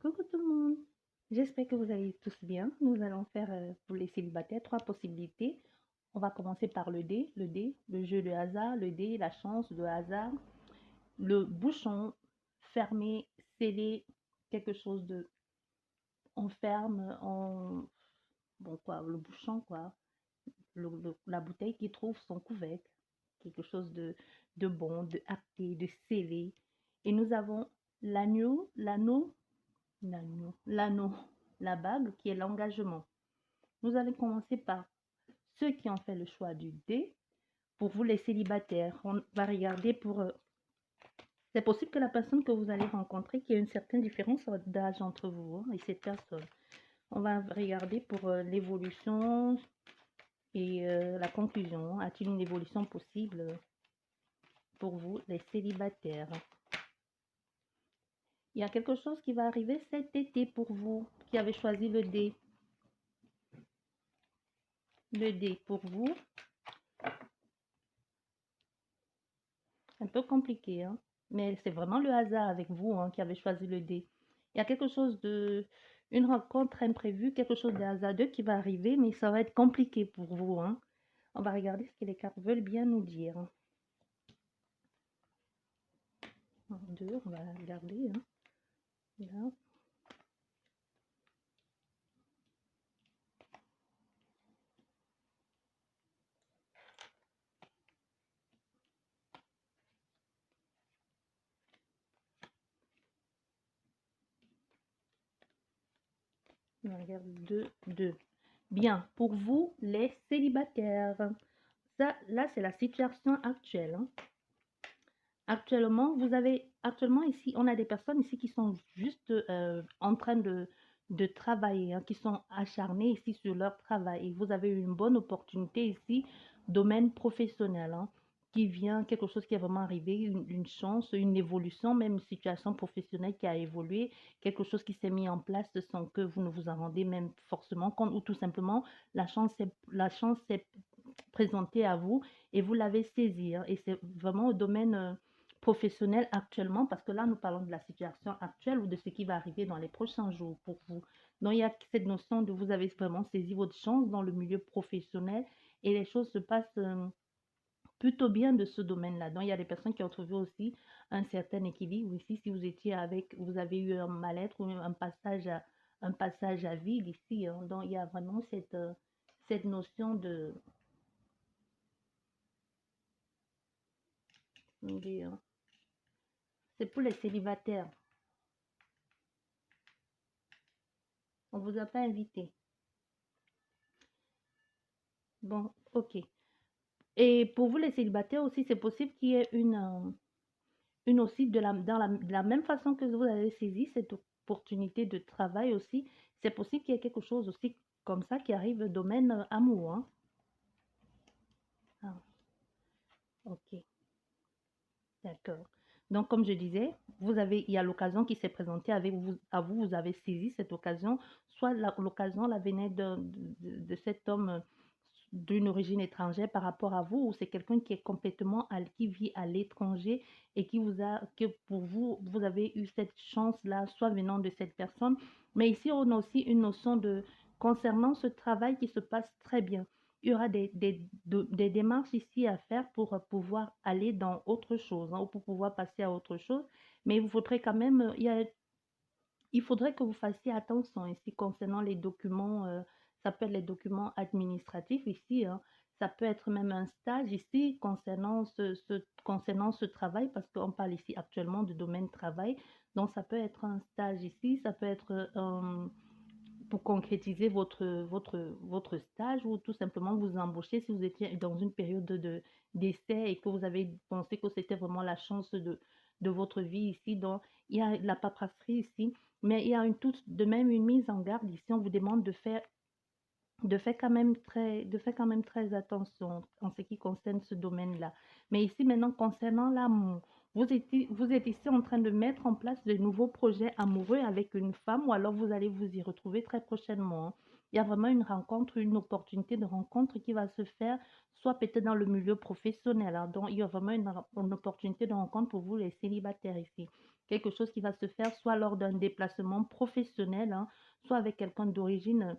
Coucou tout le monde, j'espère que vous allez tous bien. Nous allons faire pour les célibataires trois possibilités. On va commencer par le jeu de hasard, le dé, la chance, le hasard, le bouchon, fermé, scellé, quelque chose de, on ferme, bon quoi, le bouchon quoi, la bouteille qui trouve son couvercle, quelque chose de bon, de acté, de scellé. Et nous avons l'anneau, la bague qui est l'engagement. Nous allons commencer par ceux qui ont fait le choix du D. Pour vous les célibataires, on va regarder pour... c'est possible que la personne que vous allez rencontrer, qu'il y ait une certaine différence d'âge entre vous et cette personne. On va regarder pour l'évolution et la conclusion. A-t-il une évolution possible pour vous les célibataires? Il y a quelque chose qui va arriver cet été pour vous qui avez choisi le D. Le D pour vous, un peu compliqué, hein? Mais c'est vraiment le hasard avec vous qui avez choisi le D. Il y a quelque chose une rencontre imprévue, quelque chose de hasardeux qui va arriver, mais ça va être compliqué pour vous, hein? On va regarder ce que les cartes veulent bien nous dire. Un, deux, on va regarder, hein? Là. On regarde deux, deux. Bien, pour vous, les célibataires. Ça, là, c'est la situation actuelle, hein? Actuellement ici, on a des personnes ici qui sont juste en train de travailler, hein, qui sont acharnées ici sur leur travail. Et vous avez une bonne opportunité ici, domaine professionnel, hein, qui vient, quelque chose qui est vraiment arrivé, une chance, une évolution, même une situation professionnelle qui a évolué, quelque chose qui s'est mis en place sans que vous ne vous en rendez même forcément compte, ou tout simplement la chance s'est présentée à vous et vous l'avez saisie, hein. Et c'est vraiment au domaine professionnel actuellement, parce que là, nous parlons de la situation actuelle ou de ce qui va arriver dans les prochains jours pour vous. Donc, il y a cette notion de vous avez vraiment saisi votre chance dans le milieu professionnel et les choses se passent plutôt bien de ce domaine-là. Donc, il y a des personnes qui ont trouvé aussi un certain équilibre ici. Si vous étiez avec, vous avez eu un mal-être ou un passage à vide ici, hein. Donc, il y a vraiment cette notion de, c'est pour les célibataires. On ne vous a pas invité. Bon, ok. Et pour vous, les célibataires aussi, c'est possible qu'il y ait une aussi, de la même façon que vous avez saisi cette opportunité de travail aussi, c'est possible qu'il y ait quelque chose aussi comme ça qui arrive au domaine amour, hein. Ah, ok, d'accord. Donc, comme je disais, il y a l'occasion qui s'est présentée avec vous, à vous, vous avez saisi cette occasion, soit l'occasion, la venait de cet homme d'une origine étrangère par rapport à vous, ou c'est quelqu'un qui est complètement, qui vit à l'étranger et que pour vous, vous avez eu cette chance-là, soit venant de cette personne. Mais ici, on a aussi une notion concernant ce travail qui se passe très bien. Il y aura des démarches ici à faire pour pouvoir aller dans autre chose, hein, ou pour pouvoir passer à autre chose. Mais il faudrait quand même, il faudrait que vous fassiez attention ici concernant les documents. Ça peut être les documents administratifs ici, hein. Ça peut être même un stage ici concernant ce travail, parce qu'on parle ici actuellement du domaine travail. Donc, ça peut être un stage ici, ça peut être pour concrétiser votre stage, ou tout simplement vous embaucher si vous étiez dans une période d'essai et que vous avez pensé que c'était vraiment la chance de votre vie ici. Donc, il y a la paperasserie ici, mais il y a de même une mise en garde ici. On vous demande de faire quand même très attention en ce qui concerne ce domaine-là. Mais ici, maintenant, concernant l'amour, vous êtes ici en train de mettre en place de nouveaux projets amoureux avec une femme, ou alors vous allez vous y retrouver très prochainement, hein. Il y a vraiment une rencontre, une opportunité de rencontre qui va se faire, soit peut-être dans le milieu professionnel, hein. Donc, il y a vraiment une opportunité de rencontre pour vous, les célibataires ici. quelque chose qui va se faire soit lors d'un déplacement professionnel, hein, soit avec quelqu'un d'origine,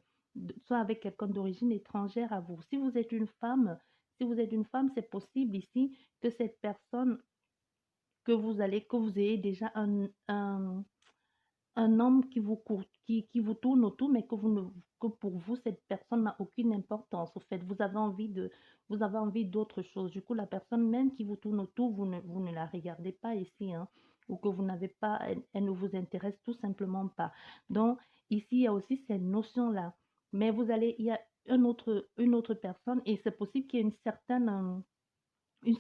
soit avec quelqu'un d'origine étrangère à vous. Si vous êtes une femme, c'est possible ici que cette personne, que vous ayez déjà un homme qui vous court, qui vous tourne autour, mais que vous ne, que pour vous, cette personne n'a aucune importance. Au fait, vous avez envie d'autre chose. Du coup, la personne même qui vous tourne autour, vous ne la regardez pas ici, hein, ou que vous n'avez pas, elle ne vous intéresse tout simplement pas. Donc, ici, il y a aussi cette notion-là. Mais il y a une autre personne, et c'est possible qu'il y ait une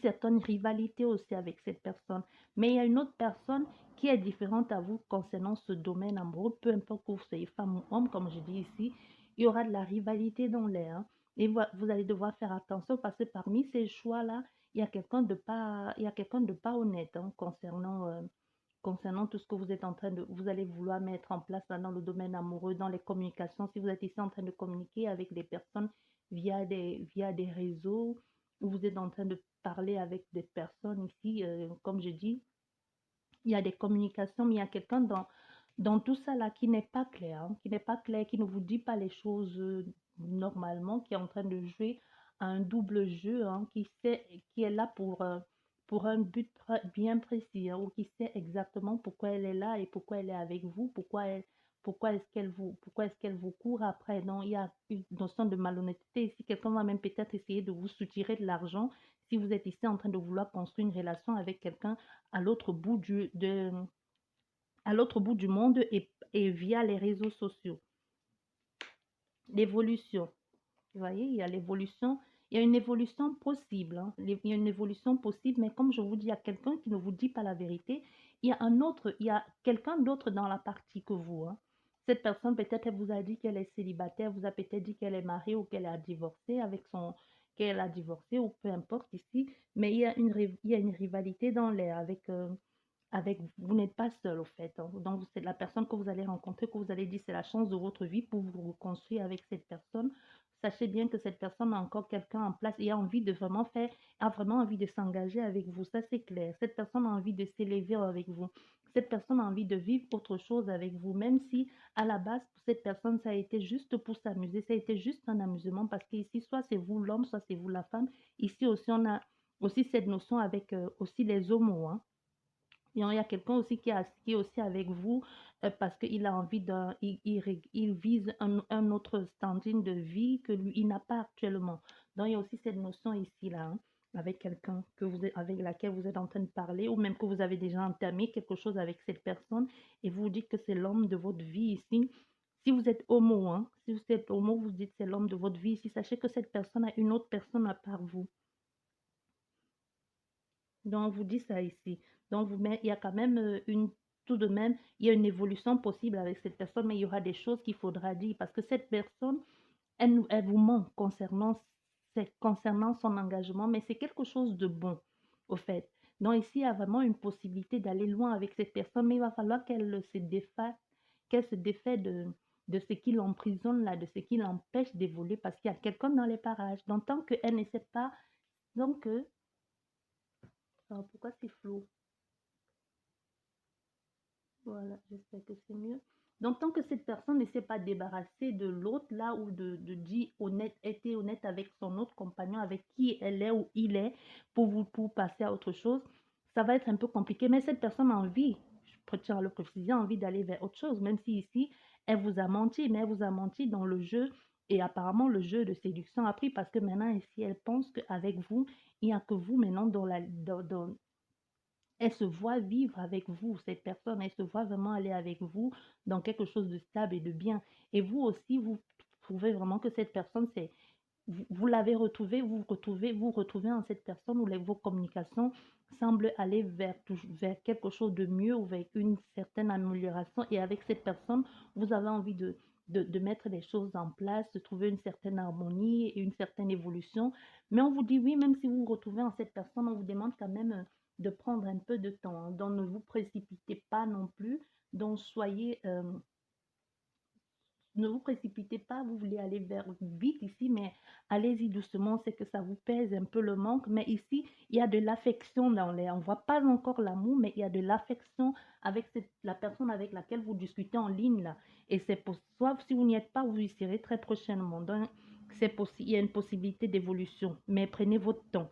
certaine rivalité aussi avec cette personne. Mais il y a une autre personne qui est différente à vous concernant ce domaine amoureux, peu importe que vous soyez femme ou homme, comme je dis ici, il y aura de la rivalité dans l'air, hein. Et vous allez devoir faire attention parce que parmi ces choix-là, il y a quelqu'un de pas honnête, hein, concernant tout ce que vous êtes en train de, vous allez vouloir mettre en place là, dans le domaine amoureux, dans les communications. Si vous êtes ici en train de communiquer avec des personnes via des réseaux, ou vous êtes en train de parler avec des personnes ici, comme je dis, il y a des communications, mais il y a quelqu'un dans tout ça là qui n'est pas clair, hein, qui n'est pas clair, qui ne vous dit pas les choses normalement, qui est en train de jouer à un double jeu, hein, qui est là pour un but bien précis, hein, ou qui sait exactement pourquoi elle est là et pourquoi elle est avec vous, pourquoi est-ce qu'elle vous court après. Donc, il y a une notion de malhonnêteté ici. Quelqu'un va même peut-être essayer de vous soutirer de l'argent si vous êtes ici en train de vouloir construire une relation avec quelqu'un à l'autre bout à l'autre bout du monde et via les réseaux sociaux. L'évolution. Vous voyez, il y a l'évolution, il y a une évolution possible, hein. Il y a une évolution possible, mais comme je vous dis, il y a quelqu'un qui ne vous dit pas la vérité. Il y a quelqu'un d'autre dans la partie que vous, hein. Cette personne, peut-être, elle vous a dit qu'elle est célibataire, vous a peut-être dit qu'elle est mariée ou qu'elle a divorcé qu'elle a divorcé ou peu importe ici, mais il y a une rivalité dans l'air avec vous n'êtes pas seul au fait, hein. Donc c'est la personne que vous allez rencontrer, que vous allez dire c'est la chance de votre vie pour vous reconstruire avec cette personne. Sachez bien que cette personne a encore quelqu'un en place et a vraiment envie de s'engager avec vous. Ça c'est clair. Cette personne a envie de s'élever avec vous. Cette personne a envie de vivre autre chose avec vous, même si à la base pour cette personne ça a été juste pour s'amuser, ça a été juste un amusement parce qu'ici soit c'est vous l'homme, soit c'est vous la femme. Ici aussi on a aussi cette notion avec aussi les homos, hein. Il y a quelqu'un aussi qui est aussi avec vous parce qu'il a envie il vise un autre standing de vie que lui, il n'a pas actuellement. Donc, il y a aussi cette notion ici, là, hein, avec quelqu'un avec laquelle vous êtes en train de parler ou même que vous avez déjà entamé quelque chose avec cette personne et vous dites que c'est l'homme de votre vie ici. Si vous êtes homo, hein, si vous êtes homo, vous dites c'est l'homme de votre vie ici. Sachez que cette personne a une autre personne à part vous. Donc, on vous dit ça ici. Il y a quand même tout de même, il y a une évolution possible avec cette personne, mais il y aura des choses qu'il faudra dire parce que cette personne, elle vous ment concernant son engagement, mais c'est quelque chose de bon, au fait. Donc, ici, il y a vraiment une possibilité d'aller loin avec cette personne, mais il va falloir qu'elle se défait de ce qui l'emprisonne là, de ce qui l'empêche d'évoluer parce qu'il y a quelqu'un dans les parages. Donc, tant qu'elle ne sait pas, donc, alors, pourquoi c'est flou? Voilà, j'espère que c'est mieux. Donc, tant que cette personne ne s'est pas débarrassée de l'autre, là, ou de dire honnête, être honnête avec son autre compagnon, avec qui elle est ou il est, pour passer à autre chose, ça va être un peu compliqué. Mais cette personne a envie, je tiens à le préciser, a envie d'aller vers autre chose, même si ici, elle vous a menti, mais elle vous a menti dans le jeu. Et apparemment, le jeu de séduction a pris parce que maintenant, ici, elle pense qu'avec vous, il n'y a que vous maintenant elle se voit vivre avec vous, cette personne, elle se voit vraiment aller avec vous dans quelque chose de stable et de bien. Et vous aussi, vous trouvez vraiment que cette personne, vous l'avez retrouvée, vous retrouvez en cette personne où vos communications semblent aller vers quelque chose de mieux ou vers une certaine amélioration. Et avec cette personne, vous avez envie de mettre les choses en place, de trouver une certaine harmonie et une certaine évolution. Mais on vous dit oui, même si vous vous retrouvez en cette personne, on vous demande quand même de prendre un peu de temps, hein. Donc, ne vous précipitez pas non plus. Donc, ne vous précipitez pas, vous voulez aller vers vite ici, mais allez-y doucement, c'est que ça vous pèse un peu le manque, mais ici, il y a de l'affection dans l'air. On ne voit pas encore l'amour, mais il y a de l'affection avec la personne avec laquelle vous discutez en ligne là. Et c'est pour soit si vous n'y êtes pas, vous y serez très prochainement. Donc, il y a une possibilité d'évolution, mais prenez votre temps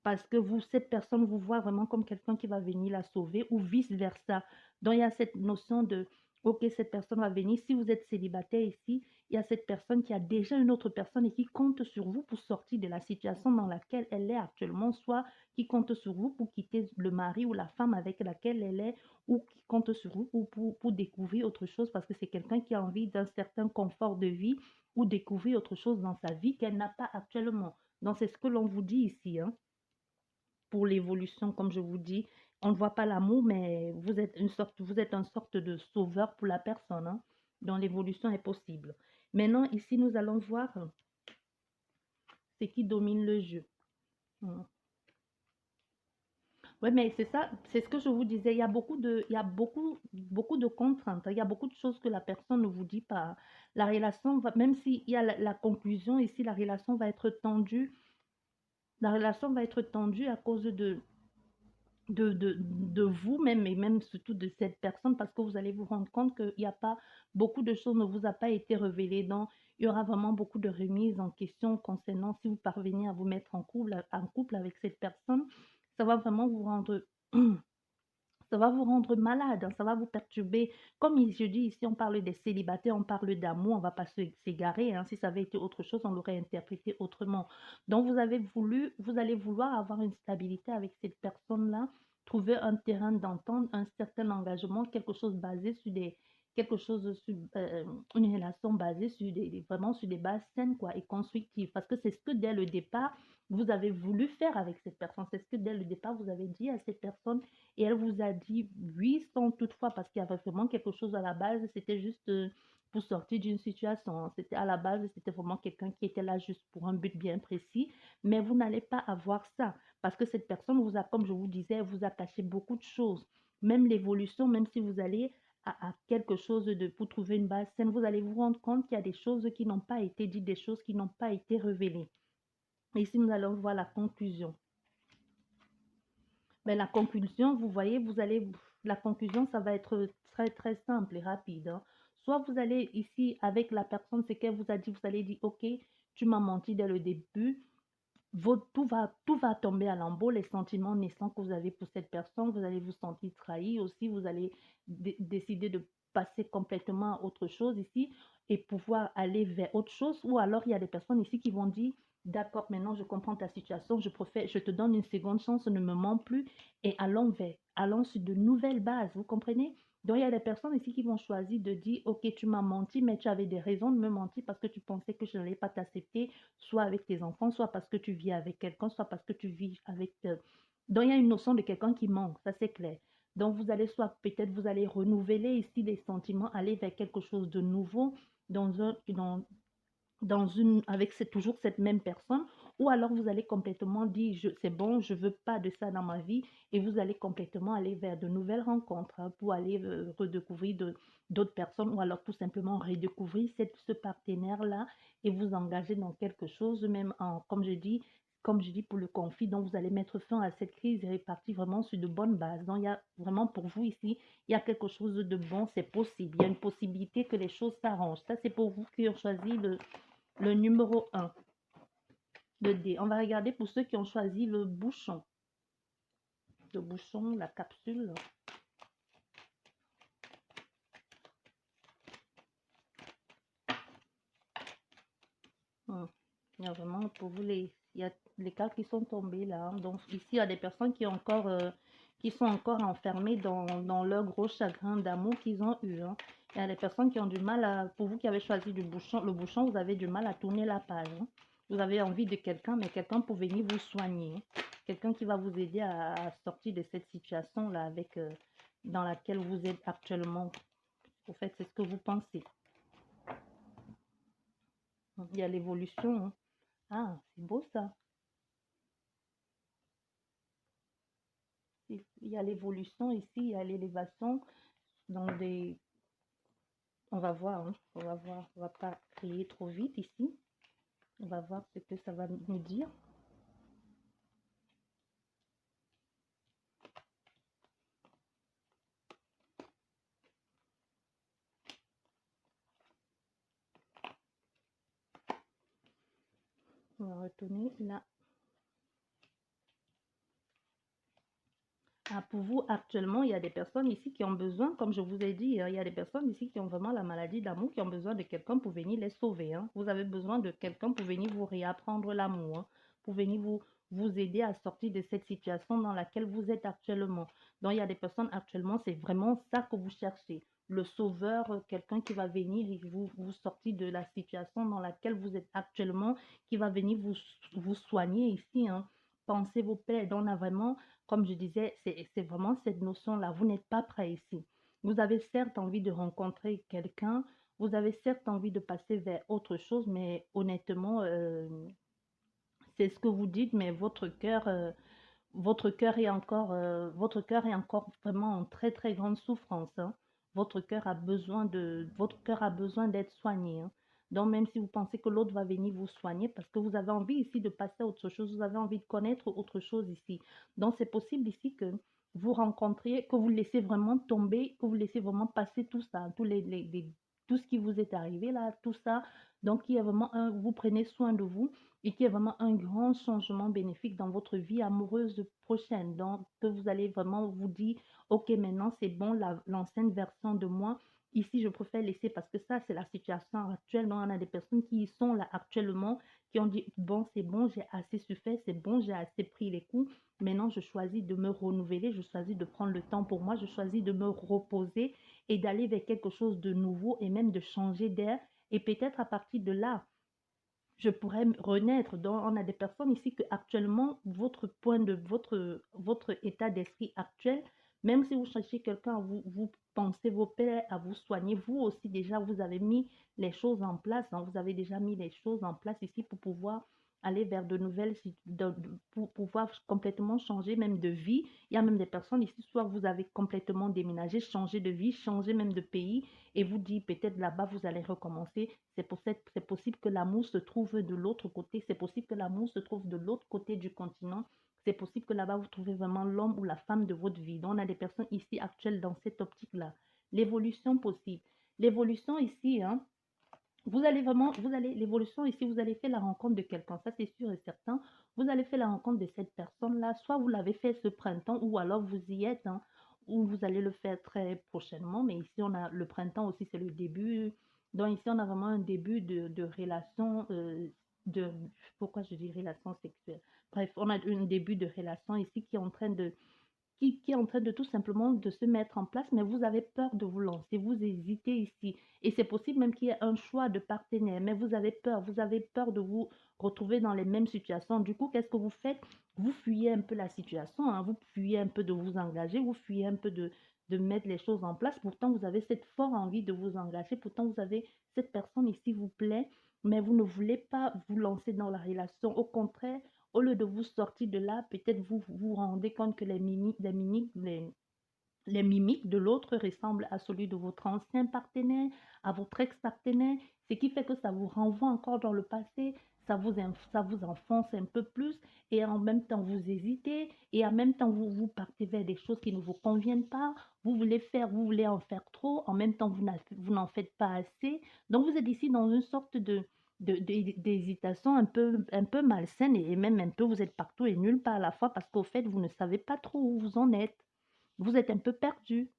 parce que vous, cette personne vous voit vraiment comme quelqu'un qui va venir la sauver ou vice-versa. Donc, il y a cette notion de, OK, cette personne va venir. Si vous êtes célibataire ici, il y a cette personne qui a déjà une autre personne et qui compte sur vous pour sortir de la situation dans laquelle elle est actuellement, soit qui compte sur vous pour quitter le mari ou la femme avec laquelle elle est, ou qui compte sur vous pour découvrir autre chose parce que c'est quelqu'un qui a envie d'un certain confort de vie ou découvrir autre chose dans sa vie qu'elle n'a pas actuellement. Donc, c'est ce que l'on vous dit ici, hein, pour l'évolution, comme je vous dis. On ne voit pas l'amour, mais vous êtes une sorte de sauveur pour la personne, hein, dont l'évolution est possible. Maintenant, ici, nous allons voir ce qui domine le jeu. Hmm. Oui, mais c'est ça, c'est ce que je vous disais. Il y a beaucoup de contraintes, hein. Il y a beaucoup de choses que la personne ne vous dit pas. La relation va, même s'il y a la conclusion ici, la relation va être tendue. La relation va être tendue à cause de vous-même et même surtout de cette personne parce que vous allez vous rendre compte qu'il n'y a pas beaucoup de choses ne vous a pas été révélées. Donc il y aura vraiment beaucoup de remises en question concernant si vous parvenez à vous mettre en couple avec cette personne. Ça va vraiment vous rendre ça va vous rendre malade, hein, ça va vous perturber. Comme je dis ici, on parle des célibataires, on parle d'amour, on ne va pas s'égarer, hein. Si ça avait été autre chose, on l'aurait interprété autrement. Donc, vous allez vouloir avoir une stabilité avec cette personne-là, trouver un terrain d'entente, un certain engagement, quelque chose basé sur quelque chose sur, une relation basée sur vraiment sur des bases saines, quoi, et constructives. Parce que c'est ce que dès le départ, vous avez voulu faire avec cette personne. C'est ce que dès le départ, vous avez dit à cette personne et elle vous a dit oui, sans toutefois, parce qu'il y avait vraiment quelque chose à la base, c'était juste pour sortir d'une situation. C'était à la base, c'était vraiment quelqu'un qui était là juste pour un but bien précis, mais vous n'allez pas avoir ça, parce que cette personne vous a, comme je vous disais, vous a caché beaucoup de choses. Même l'évolution, même si vous allez à quelque chose pour trouver une base saine, vous allez vous rendre compte qu'il y a des choses qui n'ont pas été dites, des choses qui n'ont pas été révélées. Et ici, nous allons voir la conclusion. Mais la conclusion, vous voyez, la conclusion, ça va être très, très simple et rapide, hein. Soit vous allez ici avec la personne, ce qu'elle vous a dit, vous allez dire, OK, tu m'as menti dès le début, tout va tomber à l'embout, les sentiments naissants que vous avez pour cette personne, vous allez vous sentir trahi aussi, vous allez décider de passer complètement à autre chose ici et pouvoir aller vers autre chose. Ou alors, il y a des personnes ici qui vont dire, d'accord, maintenant je comprends ta situation, je te donne une seconde chance, ne me mens plus et allons sur de nouvelles bases, vous comprenez? Donc, il y a des personnes ici qui vont choisir de dire, OK, tu m'as menti, mais tu avais des raisons de me mentir parce que tu pensais que je n'allais pas t'accepter, soit avec tes enfants, soit parce que tu vis avec quelqu'un, soit parce que tu vis avec... Donc, il y a une notion de quelqu'un qui manque, ça c'est clair. Donc, vous allez soit peut-être vous allez renouveler ici les sentiments, aller vers quelque chose de nouveau avec toujours cette même personne, ou alors vous allez complètement dire, c'est bon, je veux pas de ça dans ma vie, et vous allez complètement aller vers de nouvelles rencontres, hein, pour aller redécouvrir d'autres personnes, ou alors tout simplement redécouvrir ce partenaire-là et vous engager dans quelque chose, même comme je dis pour le conflit, donc vous allez mettre fin à cette crise et repartir vraiment sur de bonnes bases. Donc il y a vraiment pour vous ici, il y a quelque chose de bon, c'est possible. Il y a une possibilité que les choses s'arrangent. Ça, c'est pour vous qui ont choisi le numéro 1, le D. On va regarder pour ceux qui ont choisi le bouchon. Le bouchon, la capsule. Il y a vraiment pour vous il y a les cartes qui sont tombées là, hein. Donc ici, il y a des personnes qui sont encore enfermées dans leur gros chagrin d'amour qu'ils ont eu, hein. Il y a des personnes qui ont du mal pour vous qui avez choisi le bouchon, vous avez du mal à tourner la page, hein. Vous avez envie de quelqu'un, mais quelqu'un pour venir vous soigner, hein. Quelqu'un qui va vous aider à sortir de cette situation-là dans laquelle vous êtes actuellement. En fait, c'est ce que vous pensez. Il y a l'évolution, hein. Ah, c'est beau ça. Il y a l'évolution ici, il y a l'élévation dans des... On va voir, hein. On va voir. On va pas crier trop vite ici. On va voir ce que ça va nous dire. On va retourner là. Ah, pour vous, actuellement, il y a des personnes ici qui ont besoin, comme je vous ai dit, hein, il y a des personnes ici qui ont vraiment la maladie d'amour, qui ont besoin de quelqu'un pour venir les sauver, hein. Vous avez besoin de quelqu'un pour venir vous réapprendre l'amour, hein, pour venir vous aider à sortir de cette situation dans laquelle vous êtes actuellement. Donc, il y a des personnes actuellement, c'est vraiment ça que vous cherchez. Le sauveur, quelqu'un qui va venir et vous sortir de la situation dans laquelle vous êtes actuellement, qui va venir vous soigner ici, hein. Pensez vos plaies. Donc, on a vraiment comme je disais, c'est vraiment cette notion-là. Vous n'êtes pas prêt ici. Vous avez certes envie de rencontrer quelqu'un, vous avez certes envie de passer vers autre chose, mais honnêtement, c'est ce que vous dites, mais votre cœur est encore vraiment en très très grande souffrance, hein. Votre cœur a besoin d'être soigné, hein. Donc même si vous pensez que l'autre va venir vous soigner, parce que vous avez envie ici de passer à autre chose, vous avez envie de connaître autre chose ici. Donc c'est possible ici que vous rencontriez, que vous laissez vraiment tomber, que vous laissez vraiment passer tout ça, tout ce qui vous est arrivé là, tout ça. Donc il y a vraiment vous prenez soin de vous et qu'il y ait vraiment un grand changement bénéfique dans votre vie amoureuse prochaine. Donc, que vous allez vraiment vous dire, OK, maintenant c'est bon, l'ancienne version de moi, ici je préfère laisser parce que ça, c'est la situation actuelle. Donc, on a des personnes qui y sont là actuellement, qui ont dit, bon, c'est bon, j'ai assez souffert, c'est bon, j'ai assez pris les coups. Maintenant, je choisis de me renouveler, je choisis de prendre le temps pour moi, je choisis de me reposer et d'aller vers quelque chose de nouveau et même de changer d'air. Et peut-être à partir de là, je pourrais renaître. Donc, on a des personnes ici que actuellement, votre état d'esprit actuel, même si vous cherchez quelqu'un, vous pensez vos pères à vous soigner, vous aussi déjà, vous avez mis les choses en place. Donc, vous avez déjà mis les choses en place ici pour pouvoir aller vers de nouvelles, pour pouvoir complètement changer même de vie. Il y a même des personnes ici, soit vous avez complètement déménagé, changé de vie, changé même de pays, et vous dites peut-être là-bas, vous allez recommencer. C'est possible que l'amour se trouve de l'autre côté. C'est possible que l'amour se trouve de l'autre côté du continent. C'est possible que là-bas, vous trouvez vraiment l'homme ou la femme de votre vie. Donc, on a des personnes ici actuelles dans cette optique-là. L'évolution possible. L'évolution ici, hein, l'évolution ici, vous allez faire la rencontre de quelqu'un, ça c'est sûr et certain. Vous allez faire la rencontre de cette personne-là, soit vous l'avez fait ce printemps, ou alors vous y êtes, hein, ou vous allez le faire très prochainement. Mais ici, on a le printemps aussi, c'est le début. Donc ici, on a vraiment un début de relation, de, pourquoi je dis relation sexuelle? Bref, on a un début de relation ici qui est en train qui est en train de tout simplement de se mettre en place, mais vous avez peur de vous lancer, vous hésitez ici. Et c'est possible même qu'il y ait un choix de partenaire, mais vous avez peur de vous retrouver dans les mêmes situations. Du coup, qu'est-ce que vous faites? Vous fuyez un peu la situation, hein, vous fuyez un peu de vous engager, vous fuyez un peu de mettre les choses en place. Pourtant, vous avez cette forte envie de vous engager, pourtant, vous avez cette personne ici vous plaît, mais vous ne voulez pas vous lancer dans la relation. Au contraire, au lieu de vous sortir de là, peut-être vous vous rendez compte que les mimiques de l'autre ressemblent à celui de votre ancien partenaire, à votre ex-partenaire, ce qui fait que ça vous renvoie encore dans le passé, ça vous enfonce un peu plus et en même temps vous hésitez et en même temps vous partez vers des choses qui ne vous conviennent pas, vous voulez en faire trop, en même temps vous n'en faites pas assez. Donc vous êtes ici dans une sorte d'hésitation un peu malsaine et même un peu vous êtes partout et nulle part à la fois parce qu'au fait vous ne savez pas trop où vous en êtes. Vous êtes un peu perdu.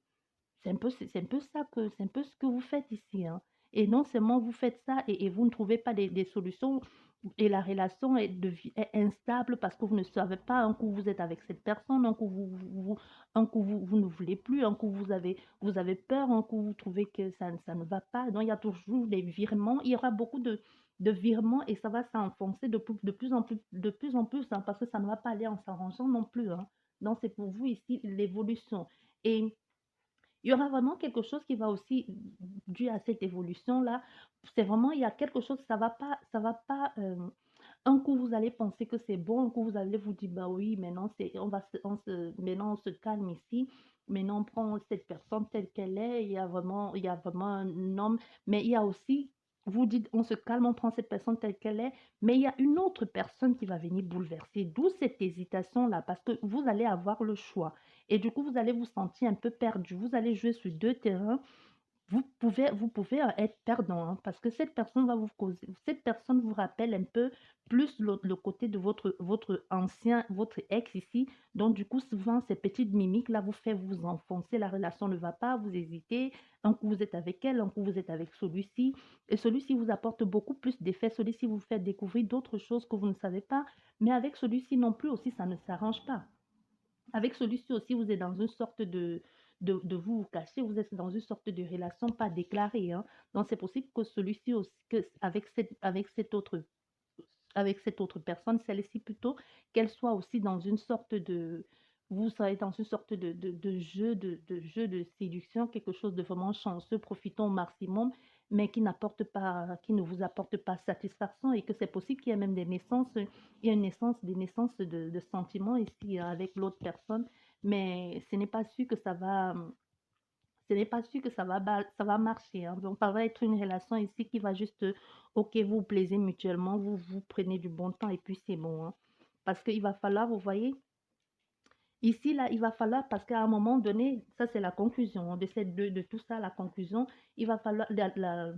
C'est un peu ça que, c'est un peu ce que vous faites ici, hein. Et non seulement vous faites ça et vous ne trouvez pas des solutions et la relation est instable parce que vous ne savez pas, un coup vous êtes avec cette personne, un coup un coup vous ne voulez plus, un coup vous avez peur, un coup vous trouvez que ça ne va pas. Donc il y a toujours des virements, il y aura beaucoup de virements et ça va s'enfoncer de plus en plus, hein, parce que ça ne va pas aller en s'arrangeant non plus, hein. Donc c'est pour vous ici l'évolution. Et il y aura vraiment quelque chose qui va aussi, dû à cette évolution-là, c'est vraiment, il y a quelque chose, ça va pas, un coup vous allez penser que c'est bon, un coup vous allez vous dire, bah oui, maintenant maintenant on se calme ici. maintenant on prend cette personne telle qu'elle est, il y a vraiment un homme, mais il y a aussi, vous dites, on se calme, on prend cette personne telle qu'elle est, mais il y a une autre personne qui va venir bouleverser, d'où cette hésitation-là, parce que vous allez avoir le choix. Et du coup, vous allez vous sentir un peu perdu. Vous allez jouer sur deux terrains, vous pouvez être perdant, hein, parce que cette personne va vous causer, cette personne vous rappelle un peu plus le côté de votre ex ici. Donc, du coup, souvent, ces petites mimiques-là vous fait vous enfoncer. La relation ne va pas, vous hésitez. Un coup, vous êtes avec elle, un coup, vous êtes avec celui-ci. Et celui-ci vous apporte beaucoup plus d'effets. Celui-ci vous fait découvrir d'autres choses que vous ne savez pas. Mais avec celui-ci non plus aussi, ça ne s'arrange pas. Avec celui-ci aussi, vous êtes dans une sorte de vous cacher, vous êtes dans une sorte de relation pas déclarée, hein. Donc, c'est possible que celui-ci aussi, avec cette autre personne, celle-ci plutôt, qu'elle soit aussi dans une sorte de, vous serez dans une sorte de jeu de séduction, quelque chose de vraiment chanceux, profitons au maximum, mais qui ne vous apporte pas satisfaction et que c'est possible qu'il y ait même des naissances, il y a des naissances de sentiments ici avec l'autre personne, mais ce n'est pas sûr que ça va marcher, hein. Donc, ça va être une relation ici qui va juste, ok, vous vous plaisez mutuellement, vous prenez du bon temps et puis c'est bon, hein. Parce qu'il va falloir, vous voyez, ici, là, il va falloir, parce qu'à un moment donné, ça c'est la conclusion, hein, de tout ça, la conclusion, il va falloir, la-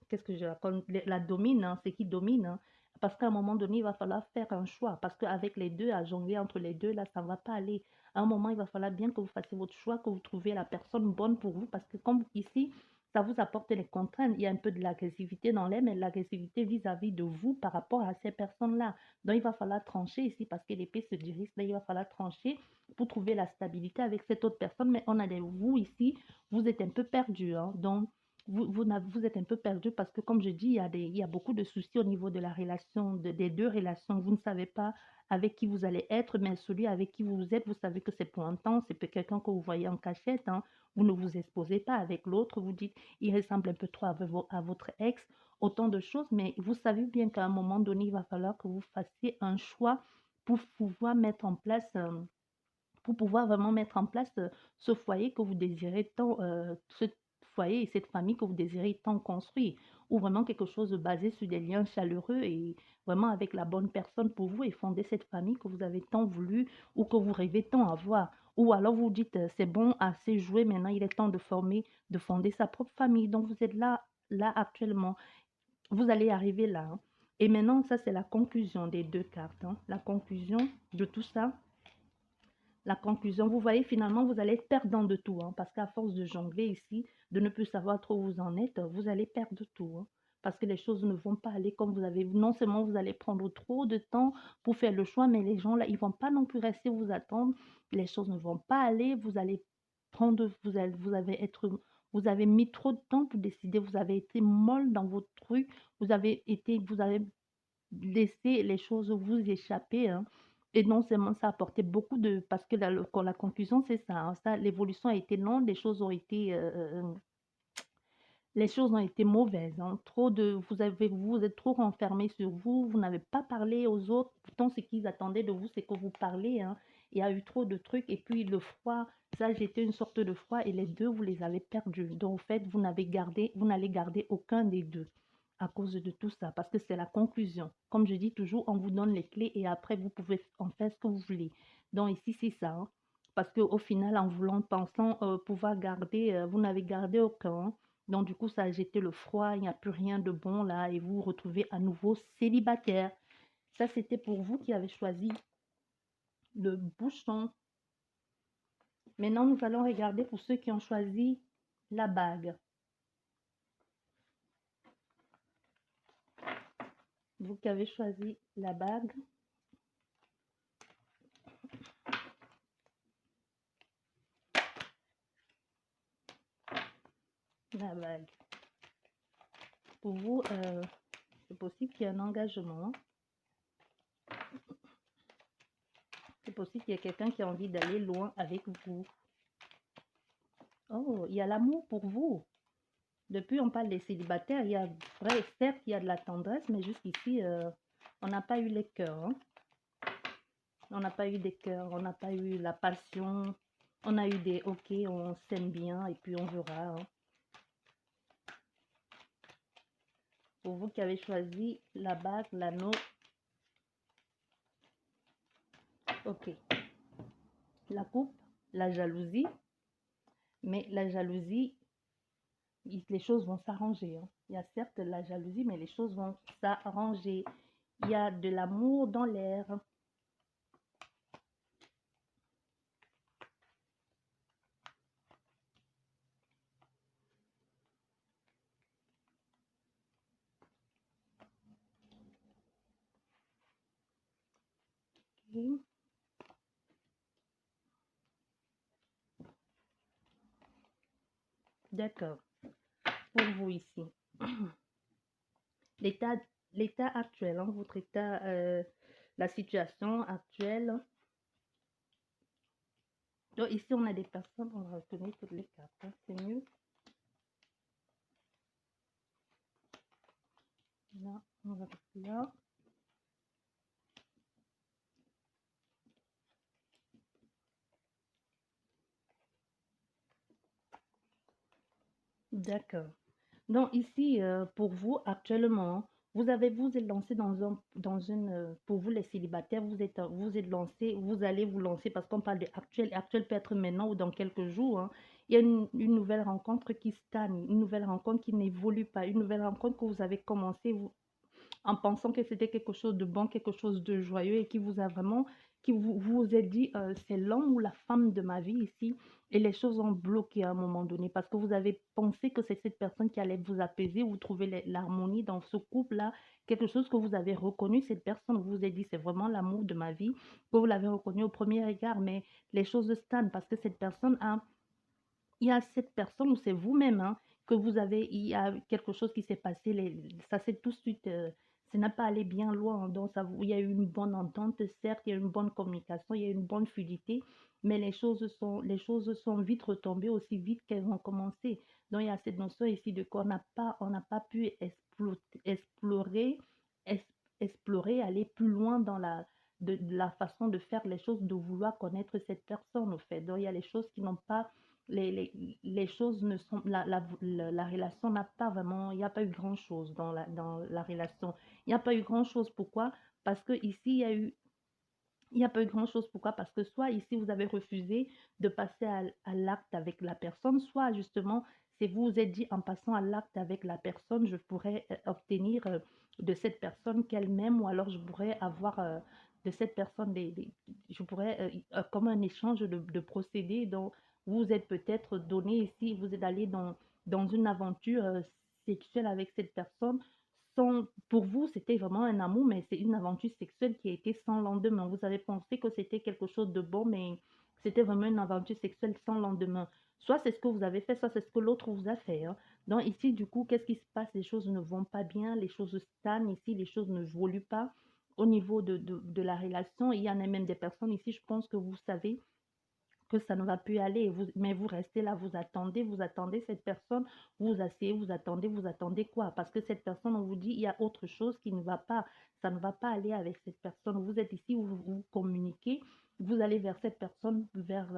qu'est-ce que je raconte, la domine, hein, ce qui domine, hein. Parce qu'à un moment donné, il va falloir faire un choix, parce qu'avec les deux, à jongler entre les deux, là, ça ne va pas aller. À un moment, il va falloir bien que vous fassiez votre choix, que vous trouviez la personne bonne pour vous, parce que comme ici, ça vous apporte les contraintes. Il y a un peu de l'agressivité dans l'air, mais l'agressivité vis-à-vis de vous par rapport à ces personnes-là. Donc, il va falloir trancher ici parce que l'épée se dirige là. Il va falloir trancher pour trouver la stabilité avec cette autre personne. Mais on a des vous ici, vous êtes un peu perdu, hein. Donc, vous êtes un peu perdu parce que, comme je dis, il y a beaucoup de soucis au niveau de la relation, des deux relations. Vous ne savez pas avec qui vous allez être, mais celui avec qui vous êtes, vous savez que c'est pour un temps, c'est peut-être quelqu'un que vous voyez en cachette, hein. Vous ne vous exposez pas avec l'autre, vous dites, il ressemble un peu trop à votre ex, autant de choses, mais vous savez bien qu'à un moment donné, il va falloir que vous fassiez un choix pour pouvoir mettre en place, pour pouvoir vraiment mettre en place ce foyer que vous désirez tant, ce foyer et cette famille que vous désirez tant construire, ou vraiment quelque chose de basé sur des liens chaleureux et vraiment avec la bonne personne pour vous et fonder cette famille que vous avez tant voulu ou que vous rêvez tant avoir. Ou alors vous dites, c'est bon, assez joué, maintenant il est temps de fonder sa propre famille. Donc vous êtes là actuellement. Vous allez arriver là, hein. Et maintenant, ça, c'est la conclusion des deux cartes, hein. La conclusion de tout ça, la conclusion, vous voyez, finalement, vous allez être perdant de tout, hein, parce qu'à force de jongler ici, de ne plus savoir trop où vous en êtes, vous allez perdre tout, hein, parce que les choses ne vont pas aller comme vous avez vu. Non seulement vous allez prendre trop de temps pour faire le choix, mais les gens là, ils vont pas non plus rester vous attendre. Les choses ne vont pas aller. Vous allez prendre, vous avez mis trop de temps pour décider. Vous avez été molle dans votre truc. Vous avez laissé les choses vous échapper, hein. Et non seulement ça a apporté beaucoup de, parce que la conclusion, c'est ça, hein, ça, l'évolution a été longue, les choses ont été mauvaises, hein. Vous êtes trop renfermé sur vous, vous n'avez pas parlé aux autres. Pourtant, ce qu'ils attendaient de vous, c'est que vous parlez, hein. Il y a eu trop de trucs. Et puis, le froid, ça, j'étais une sorte de froid. Et les deux, vous les avez perdus. Donc, en fait, vous n'allez garder aucun des deux à cause de tout ça. Parce que c'est la conclusion. Comme je dis toujours, on vous donne les clés et après, vous pouvez en faire ce que vous voulez. Donc, ici, c'est ça, hein. Parce qu'au final, pensant pouvoir garder, vous n'avez gardé aucun, hein. Donc, du coup, ça a jeté le froid, il n'y a plus rien de bon là, et vous vous retrouvez à nouveau célibataire. Ça, c'était pour vous qui avez choisi le bouchon. Maintenant, nous allons regarder pour ceux qui ont choisi la bague. Vous qui avez choisi la bague, la bague. Pour vous, c'est possible qu'il y ait un engagement. C'est possible qu'il y ait quelqu'un qui a envie d'aller loin avec vous. Oh, il y a l'amour pour vous. Depuis, on parle des célibataires. Il y a, vrai, certes, il y a de la tendresse, mais jusqu'ici, on n'a pas eu les cœurs, hein. On n'a pas eu des cœurs, on n'a pas eu la passion, On a eu des OK, on s'aime bien et puis on verra, hein. Pour vous qui avez choisi la bague, l'anneau, OK. La coupe, la jalousie, mais la jalousie, les choses vont s'arranger, hein. Il y a certes la jalousie, mais les choses vont s'arranger. Il y a de l'amour dans l'air. Okay. D'accord. Pour vous ici, l'état l'état actuel, hein, votre état, la situation actuelle. Donc ici, on a des personnes, on va retenir toutes les cartes, hein, c'est mieux. Là, on va rester là. D'accord. Donc ici, pour vous, actuellement, vous êtes lancé dans une, pour vous les célibataires, vous êtes lancé, vous allez vous lancer parce qu'on parle de actuel, actuel peut être maintenant ou dans quelques jours, hein. Il y a une nouvelle rencontre qui stagne, une nouvelle rencontre qui n'évolue pas, une nouvelle rencontre que vous avez commencé, en pensant que c'était quelque chose de bon, quelque chose de joyeux et qui vous a vraiment, qui vous a dit, c'est l'homme ou la femme de ma vie ici. Et les choses ont bloqué à un moment donné parce que vous avez pensé que c'est cette personne qui allait vous apaiser, vous trouver l'harmonie dans ce couple-là, quelque chose que vous avez reconnu, cette personne, vous vous êtes dit, c'est vraiment l'amour de ma vie, que vous l'avez reconnu au premier regard, mais les choses stagnent parce que cette personne a il y a cette personne ou c'est vous-même, hein, que vous avez, il y a quelque chose qui s'est passé, ça s'est tout de suite, ça n'a pas allé bien loin. Donc, il y a eu une bonne entente, certes, il y a eu une bonne communication, il y a eu une bonne fluidité, mais les choses sont vite retombées aussi vite qu'elles ont commencé. Donc, il y a cette notion ici de qu'on on n'a pas pu explorer, es- explorer, aller plus loin dans de la façon de faire les choses, de vouloir connaître cette personne, au fait. Donc, il y a les choses qui n'ont pas les choses ne sont, la relation n'a pas vraiment, il n'y a pas eu grand-chose dans la relation. Il n'y a pas eu grand-chose. Pourquoi? Parce que ici, il n'y a pas eu grand-chose. Pourquoi? Parce que soit ici, vous avez refusé de passer à l'acte avec la personne, soit justement, c'est vous vous êtes dit, en passant à l'acte avec la personne, je pourrais obtenir de cette personne qu'elle m'aime, ou alors je pourrais avoir de cette personne, je pourrais, comme un échange de procédés. Donc, vous vous êtes peut-être donné ici, vous êtes allé dans une aventure sexuelle avec cette personne pour vous, c'était vraiment un amour, mais c'est une aventure sexuelle qui a été sans lendemain. Vous avez pensé que c'était quelque chose de bon, mais c'était vraiment une aventure sexuelle sans lendemain. Soit c'est ce que vous avez fait, soit c'est ce que l'autre vous a fait, hein. Donc ici, du coup, qu'est-ce qui se passe? Les choses ne vont pas bien, les choses stagnent ici, les choses ne évoluent pas au niveau de la relation. Il y en a même des personnes ici, je pense que vous savez que ça ne va plus aller. Mais vous restez là, vous attendez cette personne, vous asseyez, vous attendez quoi? Parce que cette personne, on vous dit, il y a autre chose qui ne va pas, ça ne va pas aller avec cette personne. Vous êtes ici, vous communiquez, vous allez vers cette personne, vers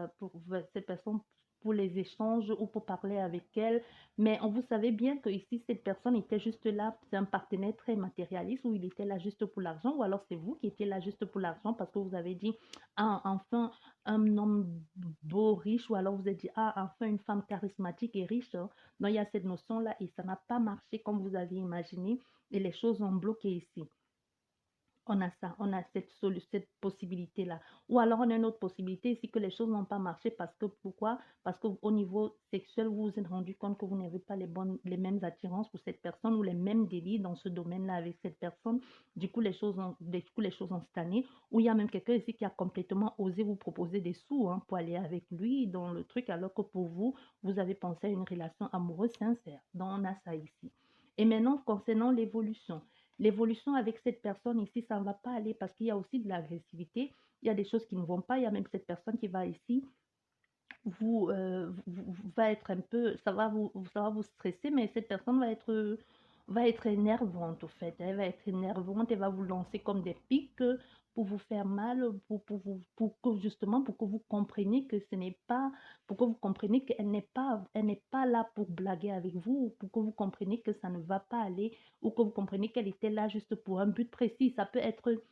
cette personne pour les échanges ou pour parler avec elle. Mais vous savez bien que ici, cette personne était juste là, c'est un partenaire très matérialiste, ou il était là juste pour l'argent, ou alors c'est vous qui étiez là juste pour l'argent parce que vous avez dit, ah, enfin, un homme beau, riche, ou alors vous avez dit, ah, enfin une femme charismatique et riche, hein. Donc il y a cette notion-là et ça n'a pas marché comme vous aviez imaginé et les choses ont bloqué ici. On a ça, on a cette possibilité-là. Ou alors on a une autre possibilité ici que les choses n'ont pas marché parce que pourquoi? Parce qu'au niveau sexuel, vous vous êtes rendu compte que vous n'avez pas les mêmes attirances pour cette personne ou les mêmes délits dans ce domaine-là avec cette personne. Du coup, les choses ont stagné. Ou il y a même quelqu'un ici qui a complètement osé vous proposer des sous, hein, pour aller avec lui dans le truc, alors que pour vous, vous avez pensé à une relation amoureuse sincère. Donc on a ça ici. Et maintenant, concernant l'évolution. L'évolution avec cette personne ici, ça ne va pas aller parce qu'il y a aussi de l'agressivité. Il y a des choses qui ne vont pas. Il y a même cette personne qui va ici va être un peu, ça va vous stresser, mais cette personne va être énervante, au fait. Elle va être énervante, elle va vous lancer comme des pics pour vous faire mal, pour que justement, pour que vous compreniez que ce n'est pas, pour que vous compreniez elle n'est pas là pour blaguer avec vous, ou pour que vous compreniez que ça ne va pas aller, ou que vous compreniez qu'elle était là juste pour un but précis. Ça peut être,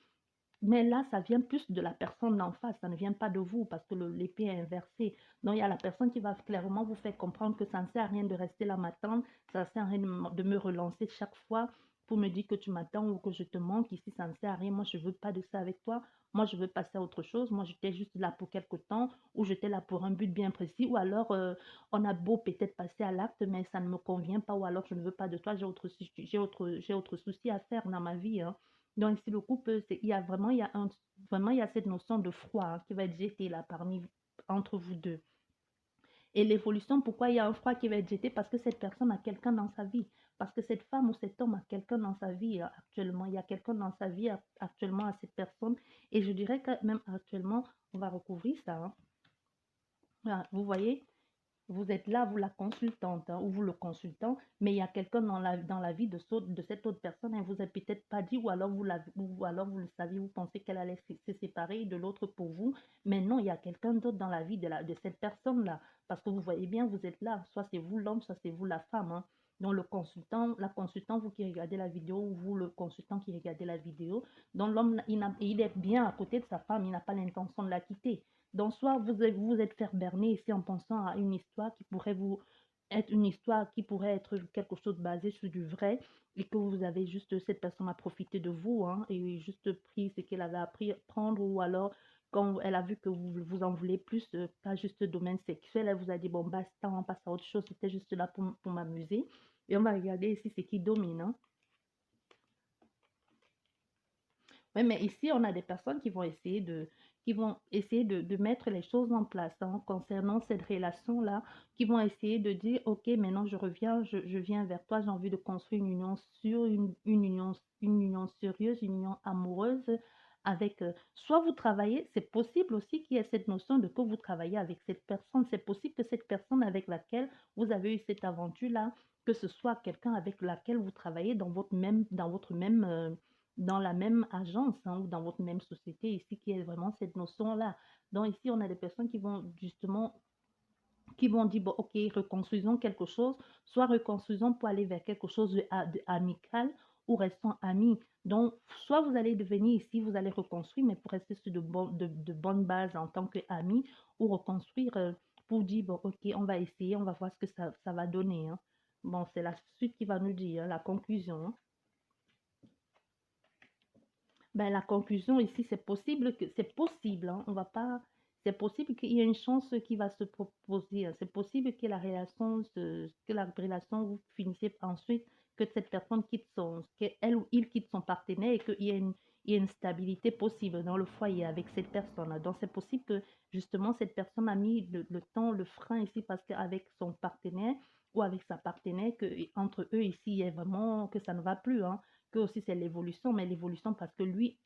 mais là, ça vient plus de la personne d'en face, ça ne vient pas de vous parce que l'épée est inversée. Donc, il y a la personne qui va clairement vous faire comprendre que ça ne sert à rien de rester là m'attendre, ça ne sert à rien de me relancer chaque fois pour me dire que tu m'attends ou que je te manque. Ici, ça ne sert à rien. Moi, je ne veux pas de ça avec toi. Moi, je veux passer à autre chose. Moi, j'étais juste là pour quelque temps ou j'étais là pour un but bien précis. Ou alors, on a beau peut-être passer à l'acte, mais ça ne me convient pas. Ou alors, je ne veux pas de toi. J'ai autre souci à faire dans ma vie, hein. Donc, ici, le couple, il y a vraiment, vraiment, il y a cette notion de froid, hein, qui va être jetée là entre vous deux. Et l'évolution, pourquoi il y a un froid qui va être jeté? Parce que cette personne a quelqu'un dans sa vie. Parce que cette femme ou cet homme a quelqu'un dans sa vie actuellement. Il y a quelqu'un dans sa vie actuellement à cette personne. Et je dirais que même actuellement, on va recouvrir ça, hein. Voilà, vous voyez, vous êtes là, vous la consultante, hein, ou vous le consultant, mais il y a quelqu'un dans la vie de cette autre personne et vous n'avez peut-être pas dit, ou alors vous le saviez, vous pensez qu'elle allait se séparer de l'autre pour vous, mais non, il y a quelqu'un d'autre dans la vie de cette personne-là, parce que vous voyez bien, vous êtes là, soit c'est vous l'homme, soit c'est vous la femme, hein. Donc le consultant, la consultante, vous qui regardez la vidéo, ou vous le consultant qui regardez la vidéo, donc l'homme, il est bien à côté de sa femme, il n'a pas l'intention de la quitter. Donc, soit vous êtes fait berner ici en pensant à une histoire qui pourrait vous être une histoire qui pourrait être quelque chose basé sur du vrai et que vous avez juste, cette personne a profité de vous, hein, et juste pris ce qu'elle avait appris à prendre, ou alors quand elle a vu que vous en voulez plus, pas juste domaine sexuel, elle vous a dit bon basta, on passe à autre chose, c'était juste là pour m'amuser. Et on va regarder ici ce qui domine, hein. Oui, mais ici, on a des personnes qui vont essayer de mettre les choses en place, hein, concernant cette relation-là, qui vont essayer de dire, OK, maintenant je reviens, je viens vers toi, j'ai envie de construire une union sûre, une union sérieuse, une union amoureuse avec, soit vous travaillez, c'est possible aussi qu'il y ait cette notion de que vous travaillez avec cette personne, c'est possible que cette personne avec laquelle vous avez eu cette aventure-là, que ce soit quelqu'un avec laquelle vous travaillez dans votre même, dans la même agence, hein, ou dans votre même société ici, qui est vraiment cette notion-là. Donc ici, on a des personnes qui vont justement, qui vont dire, bon, ok, reconstruisons quelque chose, soit reconstruisons pour aller vers quelque chose de amical, ou restons amis. Donc, soit vous allez devenir ici, vous allez reconstruire, mais pour rester sur de bonnes bases en tant qu'amis, ou reconstruire, pour dire, bon, ok, on va essayer, on va voir ce que ça va donner, hein. Bon, c'est la suite qui va nous dire, hein, la conclusion, hein. Ben, la conclusion ici, c'est possible, hein, on va pas, c'est possible qu'il y ait une chance qui va se proposer, hein. C'est possible que que la relation vous finissez ensuite, que cette personne qu'elle ou il quitte son partenaire et qu'il y ait il y ait une stabilité possible dans le foyer avec cette personne. Donc, c'est possible que justement cette personne a mis le temps, le frein ici parce qu'avec son partenaire ou avec sa partenaire, que entre eux ici, il y a vraiment que ça ne va plus, hein, que aussi c'est l'évolution, mais l'évolution parce que lui,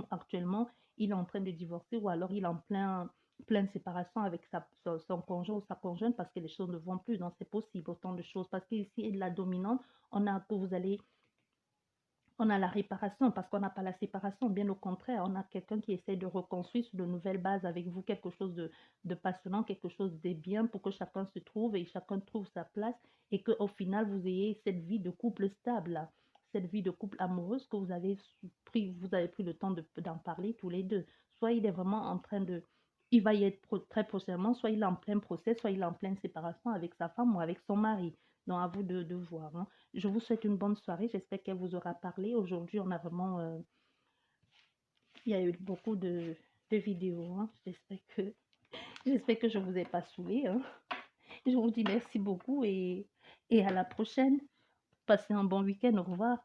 actuellement, il est en train de divorcer ou alors il est en pleine séparation avec son conjoint ou sa conjointe parce que les choses ne vont plus. Donc, c'est possible, autant de choses. Parce qu'ici, la dominante, on a que vous allez, on a la réparation parce qu'on n'a pas la séparation. Bien au contraire, on a quelqu'un qui essaie de reconstruire sur de nouvelles bases avec vous quelque chose de passionnant, quelque chose de bien pour que chacun se trouve et chacun trouve sa place et qu'au final, vous ayez cette vie de couple stable, là, cette vie de couple amoureuse que vous avez pris le temps d'en parler tous les deux. Soit il est vraiment en train de, il va y être très prochainement, soit il est en plein procès, soit il est en pleine séparation avec sa femme ou avec son mari. Donc, à vous de voir, hein. Je vous souhaite une bonne soirée. J'espère qu'elle vous aura parlé. Aujourd'hui, on a vraiment, il y a eu beaucoup de vidéos, hein. J'espère que je ne vous ai pas saoulé, hein. Je vous dis merci beaucoup et à la prochaine. Passez un bon week-end. Au revoir.